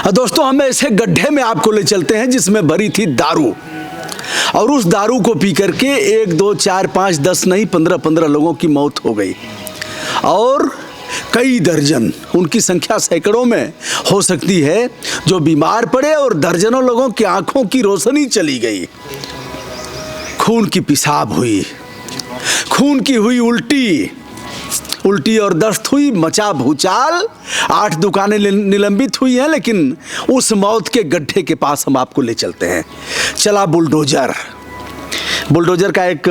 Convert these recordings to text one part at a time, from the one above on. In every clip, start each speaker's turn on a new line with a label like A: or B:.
A: दोस्तों, हम ऐसे गड्ढे में आपको ले चलते हैं जिसमें भरी थी दारू, और उस दारू को पी करके 1 2 4 5 10 नहीं 15 लोगों की मौत हो गई, और कई दर्जन, उनकी संख्या सैकड़ों में हो सकती है, जो बीमार पड़े, और दर्जनों लोगों की आंखों की रोशनी चली गई। खून की पेशाब हुई, खून की हुई उल्टी और दस्त हुई, मचा भूचाल। 8 दुकानें निलंबित हुई हैं, लेकिन उस मौत के गड्ढे के पास हम आपको ले चलते हैं। चला बुलडोजर का एक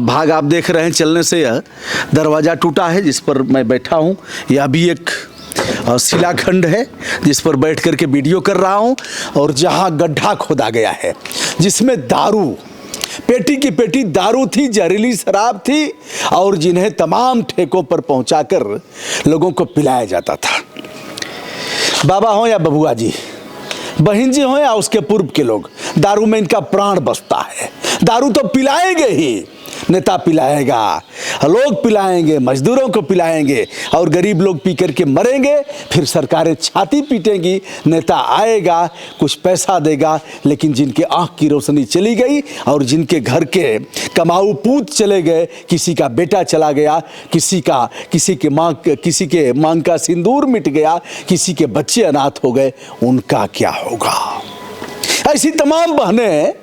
A: भाग आप देख रहे हैं, चलने से यह दरवाज़ा टूटा है जिस पर मैं बैठा हूँ। यह भी एक शिलाखंड है जिस पर बैठ करके वीडियो कर रहा हूँ, और जहाँ गड्ढा खोदा गया है जिसमें दारू, पेटी की पेटी दारू थी, जहरीली शराब थी, और जिन्हें तमाम ठेकों पर पहुंचाकर लोगों को पिलाया जाता था। बाबा हो या बबुआ जी, बहन जी हो या उसके पूर्व के लोग, दारू में इनका प्राण बसता है। दारू तो पिलाएंगे ही, नेता पिलाएगा, लोग पिलाएंगे, मजदूरों को पिलाएंगे, और गरीब लोग पी करके मरेंगे। फिर सरकारें छाती पीटेंगी, नेता आएगा, कुछ पैसा देगा, लेकिन जिनके आंख की रोशनी चली गई और जिनके घर के कमाऊ पूत चले गए, किसी का बेटा चला गया, किसी के मांग का सिंदूर मिट गया, किसी के बच्चे अनाथ हो गए, उनका क्या होगा? ऐसी तमाम बहनें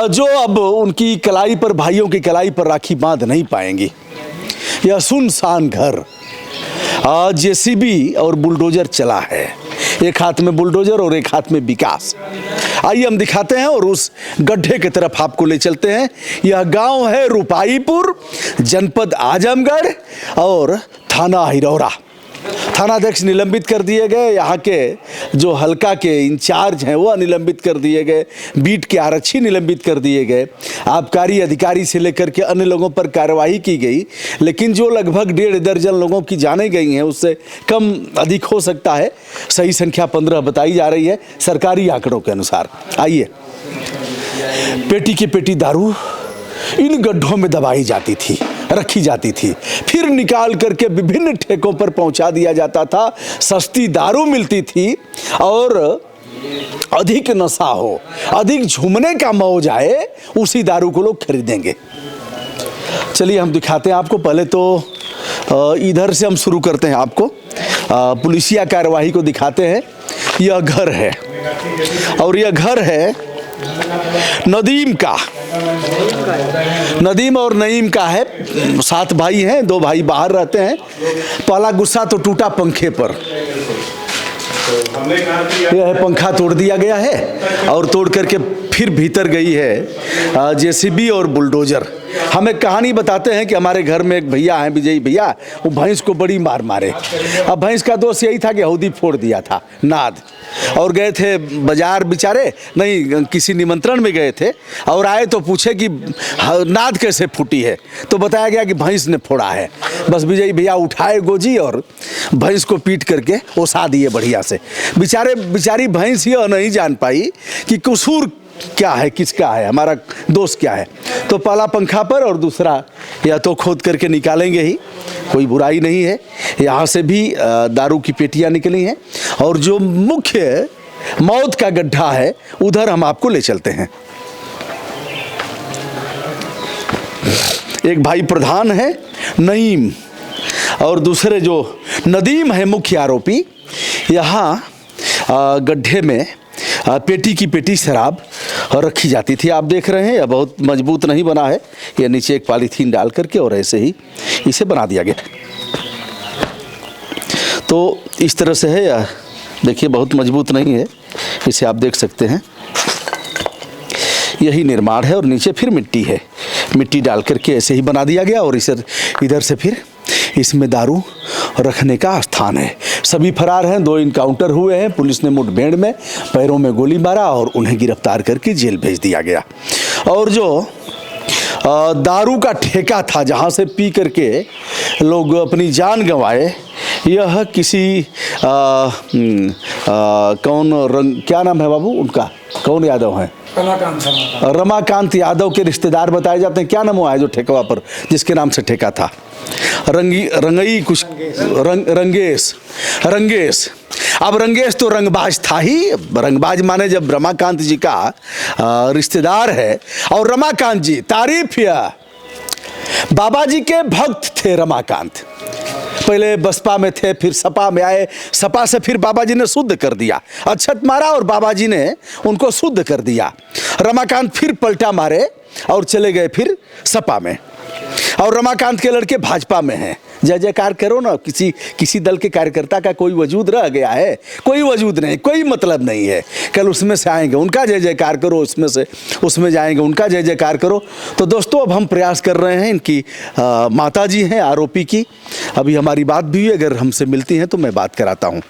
A: जो अब उनकी कलाई पर, भाइयों की कलाई पर राखी बांध नहीं पाएंगी। यह सुनसान घर, जेसीबी और बुलडोजर चला है, एक हाथ में बुलडोजर और एक हाथ में विकास। आइए हम दिखाते हैं और उस गड्ढे की तरफ आपको ले चलते हैं। यह गांव है रूपाईपुर, जनपद आजमगढ़ और थाना हिरौरा। थानाध्यक्ष निलंबित कर दिए गए, यहाँ के जो हल्का के इंचार्ज हैं वो निलंबित कर दिए गए, बीट के आरक्षी निलंबित कर दिए गए, आबकारी अधिकारी से लेकर के अन्य लोगों पर कार्रवाई की गई। लेकिन जो लगभग 1.5 दर्जन लोगों की जानें गई हैं, उससे कम अधिक हो सकता है, सही संख्या 15 बताई जा रही है सरकारी आंकड़ों के अनुसार। आइए, पेटी की पेटी दारू इन गड्ढों में दबाई जाती थी, रखी जाती थी, फिर निकाल करके विभिन्न ठेकों पर पहुंचा दिया जाता था। सस्ती दारू मिलती थी, और अधिक नशा हो, अधिक झूमने का मौज आए, उसी दारू को लोग खरीदेंगे। चलिए हम दिखाते हैं आपको। पहले तो इधर से हम शुरू करते हैं, आपको पुलिसिया कार्यवाही को दिखाते हैं। यह घर है, और यह घर है नदीम का, नदीम और नईम का है। 7 भाई हैं, 2 भाई बाहर रहते हैं। पहला गुस्सा तो टूटा पंखे पर, यह पंखा तोड़ दिया गया है, और तोड़ करके फिर भीतर गई है जेसीबी और बुलडोजर। हम एक कहानी बताते हैं कि हमारे घर में एक भैया हैं, विजयी भैया, वो भैंस को बड़ी मार मारे। अब भैंस का दोष यही था कि हौदी फोड़ दिया था, नाद, और गए थे बाजार बेचारे, नहीं किसी निमंत्रण में गए थे, और आए तो पूछे कि नाद कैसे फूटी है, तो बताया गया कि भैंस ने फोड़ा है। बस विजयी भैया उठाए गोजी और भैंस को पीट करके ओसा दिए बढ़िया से। बेचारी भैंस यह नहीं जान पाई कि कसूर क्या है, किसका है, हमारा दोस्त क्या है। तो पहला पंखा पर और दूसरा या तो खोद करके निकालेंगे ही, कोई बुराई नहीं है। यहाँ से भी दारू की पेटियाँ निकली हैं, और जो मुख्य मौत का गड्ढा है उधर हम आपको ले चलते हैं। एक भाई प्रधान है नईम, और दूसरे जो नदीम है मुख्य आरोपी। यहाँ गड्ढे में पेटी की पेटी शराब रखी जाती थी। आप देख रहे हैं, यह बहुत मजबूत नहीं बना है, यह नीचे एक पॉलीथीन डाल करके और ऐसे ही इसे बना दिया गया। तो इस तरह से है, यह देखिए बहुत मजबूत नहीं है, इसे आप देख सकते हैं। यही निर्माण है, और नीचे फिर मिट्टी है, मिट्टी डाल करके ऐसे ही बना दिया गया, और इधर से फिर इसमें दारू रखने का स्थान है। सभी फरार हैं, 2 इनकाउंटर हुए हैं, पुलिस ने मुठभेड़ में पैरों में गोली मारा और उन्हें गिरफ्तार करके जेल भेज दिया गया। और जो दारू का ठेका था, जहां से पी करके लोग अपनी जान गंवाए, यह किसी क्या नाम है बाबू उनका, कौन यादव है? रमाकांत यादव के रिश्तेदार बताए जाते हैं। क्या नाम हुआ है जो ठेकवा पर जिसके नाम से ठेका था? रंगेश। अब रंगेश तो रंगबाज था ही, रंगबाज माने जब रमाकांत जी का रिश्तेदार है, और रमाकांत जी तारीफ या बाबा जी के भक्त थे रमाकांत। पहले बसपा में थे, फिर सपा में आए, सपा से फिर बाबा जी ने शुद्ध कर दिया, अक्षत मारा और बाबा जी ने उनको शुद्ध कर दिया। रमाकांत फिर पलटा मारे और चले गए फिर सपा में, और रमाकांत के लड़के भाजपा में हैं। जय जयकार करो ना, किसी दल के कार्यकर्ता का कोई वजूद रह गया है? कोई वजूद नहीं, कोई मतलब नहीं है। कल उसमें से आएंगे उनका जय जयकार करो, उसमें से उसमें जाएंगे उनका जय जयकार करो। तो दोस्तों अब हम प्रयास कर रहे हैं, इनकी माता जी हैं आरोपी की, अभी हमारी बात भी हुई, अगर हमसे मिलती हैं तो मैं बात कराता हूँ।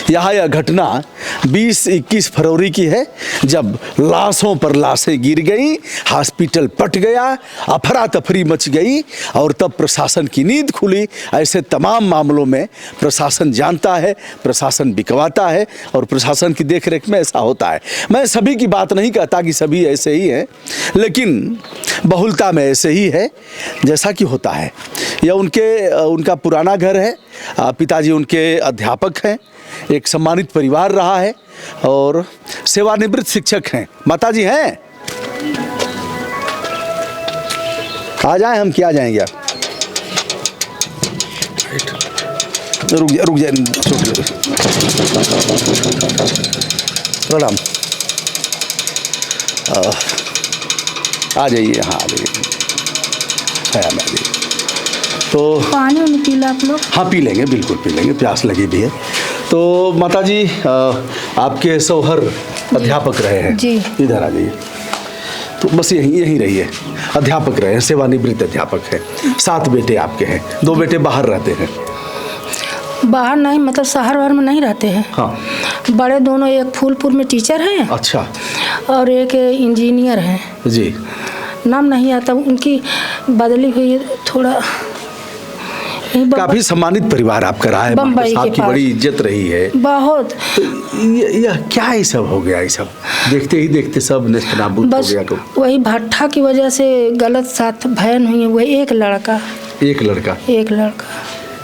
A: यहाँ यह घटना 20-21 फरवरी की है, जब लाशों पर लाशें गिर गई, हॉस्पिटल पट गया, अफरा तफरी मच गई, और तब प्रशासन की नींद खुली। ऐसे तमाम मामलों में प्रशासन जानता है, प्रशासन बिकवाता है, और प्रशासन की देखरेख में ऐसा होता है। मैं सभी की बात नहीं कहता कि सभी ऐसे ही हैं, लेकिन बहुलता में ऐसे ही है जैसा कि होता है। यह उनका पुराना घर है, पिताजी उनके अध्यापक हैं, एक सम्मानित परिवार रहा है और सेवानिवृत्त शिक्षक हैं। माताजी हैं? आ जाएं, हम क्या जाएंगे आप? रुक जाए प्रणाम। आ जाइए, हाँ आ जाइए, तो
B: पानी नहीं पी ला आप लोग?
A: हाँ पी लेंगे, बिल्कुल पी लेंगे, प्यास लगी भी है। तो माताजी आपके सौहर अध्यापक रहे हैं
B: जी।
A: इधर आ जाइए, तो बस यहीं रहिए। अध्यापक रहे हैं, सेवानिवृत्त अध्यापक हैं। 7 बेटे आपके हैं, 2 बेटे बाहर रहते हैं।
B: बाहर नहीं, मतलब शहर भर में नहीं रहते हैं।
A: हाँ।
B: बड़े दोनों, एक फूलपुर में टीचर हैं।
A: अच्छा।
B: और एक इंजीनियर हैं
A: जी।
B: नाम नहीं आता, उनकी बदली हुई है थोड़ा।
A: काफी सम्मानित परिवार आपका रहा है,
B: बम्बई के
A: आपकी बड़ी इज्जत रही है
B: बहुत।
A: तो यह क्या ये सब हो गया? ये सब देखते ही देखते सब नेस्तनाबूद हो गया। तो
B: वही भट्ठा की वजह से गलत साथ बहन हुई है। वही एक लड़का।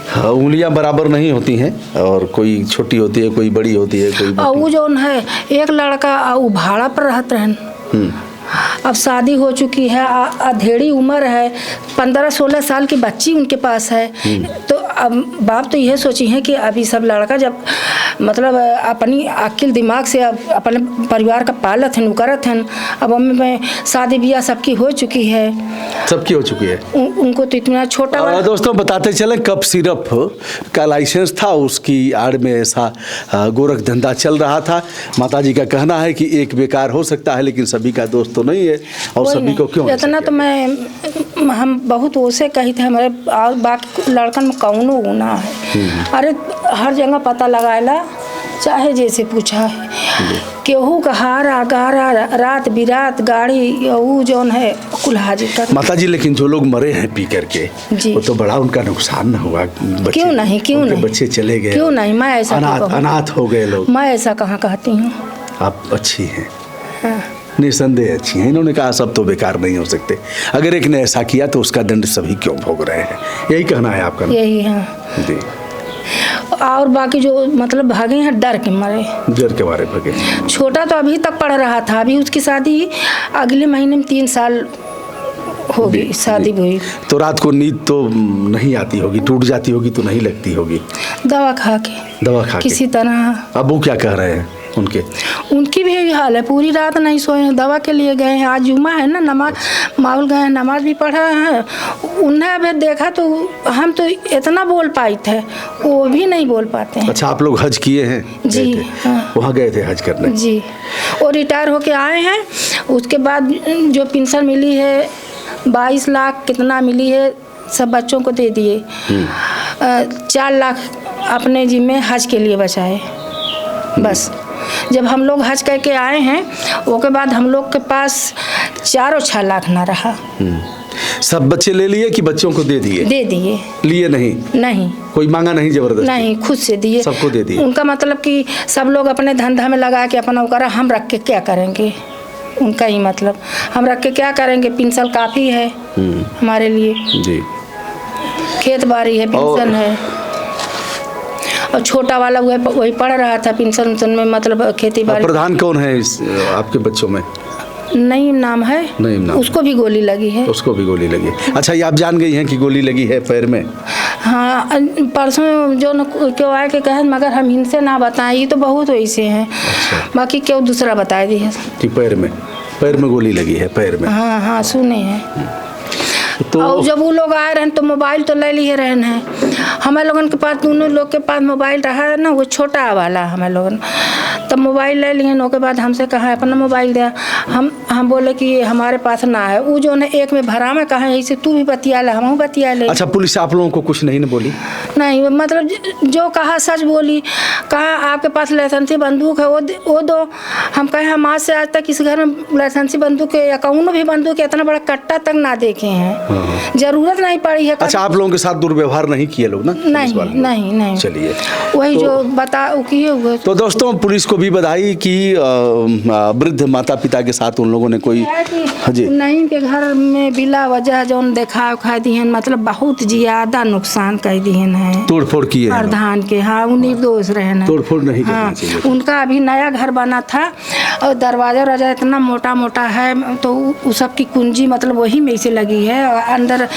A: हाँ, उंगलियां बराबर नहीं होती हैं, और कोई छोटी होती है, कोई बड़ी होती है, कोई
B: और वो जो है एक लड़का वो भाड़ा पर रहते हैं। अब शादी हो चुकी है, अधेड़ी उम्र है, 15-16 साल की बच्ची उनके पास है। तो अब बाप तो यह सोची है कि अभी सब लड़का जब मतलब अपनी अक्ल दिमाग से अपने परिवार का पालत है, करत हैं। अब में शादी ब्याह सबकी हो चुकी है, उनको तो इतना छोटा।
A: दोस्तों बताते चले, कप सिरप का लाइसेंस था, उसकी आड़ में ऐसा गोरख धंधा चल रहा था। माताजी का कहना है कि एक बेकार हो सकता है, लेकिन सभी का दोस्त तो नहीं है, और सभी को क्यों
B: इतना तो हम बहुत उसे कही थे, हमारे बाकी लड़कन में कौनो गुना है। अरे हर जगह पता लगाएला, चाहे जैसे पूछा है, केहू का हारा गारा रात बिरात गाड़ी वो जौन है कुल हाजिर कर।
A: माता जी लेकिन जो लोग मरे हैं पी करके, वो तो बड़ा उनका नुकसान न हुआ?
B: क्यों नहीं, क्यों नहीं,
A: बच्चे चले गए,
B: क्यों नहीं, मैं ऐसा
A: अनाथ हो गए लोग।
B: मैं ऐसा कहाँ कहती हूँ।
A: आप अच्छी हैं, निसंदेह अच्छी हैं। इन्होंने कहा सब तो बेकार नहीं हो सकते, अगर एक ने ऐसा किया तो उसका दंड सभी क्यों भोग रहे हैं, यही कहना है आपका?
B: यही है
A: जी।
B: और बाकी जो मतलब भागे हैं डर के मारे भागे। छोटा तो अभी तक पढ़ रहा था, अभी उसकी शादी अगले महीने में 3 साल होगी, शादी हुई।
A: तो रात को नींद तो नहीं आती होगी, टूट जाती होगी तो नहीं लगती होगी? दवा खा के
B: किसी तरह।
A: अब वो क्या कह रहे हैं?
B: उनकी भी यही हाल है, पूरी रात नहीं सोए हैं, दवा के लिए गए हैं। आज जुम्मा है ना, नमाज माउल गए हैं, नमाज भी पढ़ा है। उन्हें अभी देखा तो हम तो इतना बोल पाए थे, वो भी नहीं बोल पाते हैं।
A: अच्छा, आप लोग हज किए हैं?
B: जी हाँ।
A: वहाँ गए थे हज करने?
B: जी। और रिटायर होके आए हैं, उसके बाद जो पेंशन मिली है 22 लाख कितना मिली है, सब बच्चों को दे दिए। 4 लाख अपने जिम्मे हज के लिए बचाए बस। जब हम लोग हज करके आए हैं, उसके बाद हम लोग के पास 4-6 लाख ना रहा।
A: सब बच्चे ले लिए कि बच्चों को दे दिए?
B: दे दिए।
A: लिए नहीं? कोई मांगा नहीं जबरदस्ती?
B: नहीं, खुद से दिए,
A: सबको दे दिए।
B: उनका मतलब कि सब लोग अपने धंधा में लगा के अपना उकरा, हम रख के क्या करेंगे, उनका ही मतलब हम रख के क्या करेंगे। पेंशन काफ़ी है हमारे लिए जी, खेत बाड़ी है, पेंशन है। और छोटा वाला वही पढ़ रहा था पेंशन उनशन में, मतलब खेती बाड़ी।
A: प्रधान कौन है इस आपके बच्चों में?
B: नईम नाम है।
A: नईम नाम।
B: उसको भी गोली लगी है।
A: उसको भी गोली लगी। अच्छा, ये आप जान गई हैं कि गोली लगी है पैर में?
B: हाँ, परसों जो क्यों आए के कहे, मगर हम इनसे ना बताएं, ये तो बहुत वैसे हैं।
A: अच्छा।
B: बाकी क्यों दूसरा बता दी है
A: कि पैर में गोली लगी है, पैर में।
B: हाँ हाँ, सुने हैं।
A: तो
B: और जब वो लोग आए रहे तो मोबाइल तो ले लिए रहे हैं। हमारे लोगन के पास, दोनों लोग के पास मोबाइल रहा है ना, वो छोटा वाला हमारे लोगन, तब मोबाइल ले लिए। उसके बाद हमसे कहा अपना मोबाइल दिया। हम बोले कि हमारे पास ना है। वो जो है एक में भरा में कहा ऐसे तू भी बतिया ले, हम बतिया ले।
A: अच्छा, पुलिस आप लोगों को कुछ नहीं बोली?
B: नहीं, मतलब जो कहा सच बोली। कहा आपके पास लाइसेंसी बंदूक है, वो दो। हम कहे हम आज से आज तक इस घर में लाइसेंसी बंदूक या कौन भी बंदूक इतना बड़ा कट्टा तक ना देखे हैं। जरूरत नहीं पड़ी है।
A: अच्छा, आप लोगों के साथ दुर्व्यवहार नहीं किए लोग ना?
B: नहीं।
A: चलिए,
B: वही जो बता किए हुए।
A: तो दोस्तों, पुलिस को भी बधाई कि वृद्ध माता पिता के साथ उन लोगों ने कोई
B: नहीं के घर में बिला वजह जो देखा खा दिए, मतलब बहुत ज्यादा नुकसान कर दिए हैं, तोड़फोड़ किए प्रधान के। हाँ, वो निर्दोष रहे ना,
A: तोड़फोड़ नहीं करना चाहिए।
B: उनका अभी नया घर बना था और दरवाजा वरवाजा इतना मोटा मोटा है, तो उस सब की कुंजी मतलब वही में से लगी है। और अंदर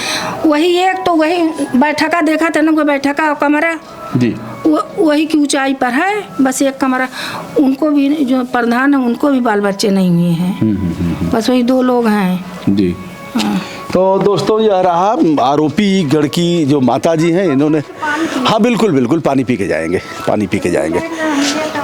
B: वही एक तो वही बैठका देखा था ना, कोई बैठका कमरा जी, वही की ऊंचाई पर है, बस एक कमरा। उनको भी जो प्रधान है उनको भी बाल बच्चे नहीं हुए हैं, बस वही 2 लोग हैं जी।
A: तो दोस्तों, यह रहा आरोपी गढ़ की जो माता जी हैं, इन्होंने हाँ बिल्कुल पानी पी के जाएंगे।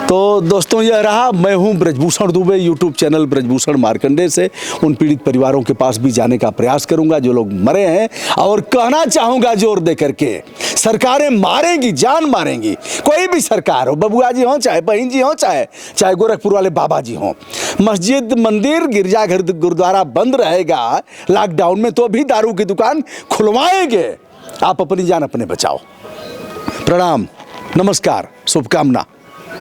A: तो दोस्तों, यह रहा, मैं हूं ब्रजभूषण दुबे, यूट्यूब चैनल ब्रजभूषण मार्कंडे से उन पीड़ित परिवारों के पास भी जाने का प्रयास करूंगा जो लोग मरे हैं, और कहना चाहूंगा जोर दे करके, सरकारें मारेंगी, जान मारेंगी, कोई भी सरकार हो, बबुआ जी हो चाहे बहन जी हो चाहे गोरखपुर वाले बाबा जी हो। मस्जिद, मंदिर, गिरजाघर, गुरुद्वारा बंद रहेगा लॉकडाउन में, तो भी दारू की दुकान खुलवाएंगे। आप अपनी जान अपने बचाओ। प्रणाम, नमस्कार, शुभकामना।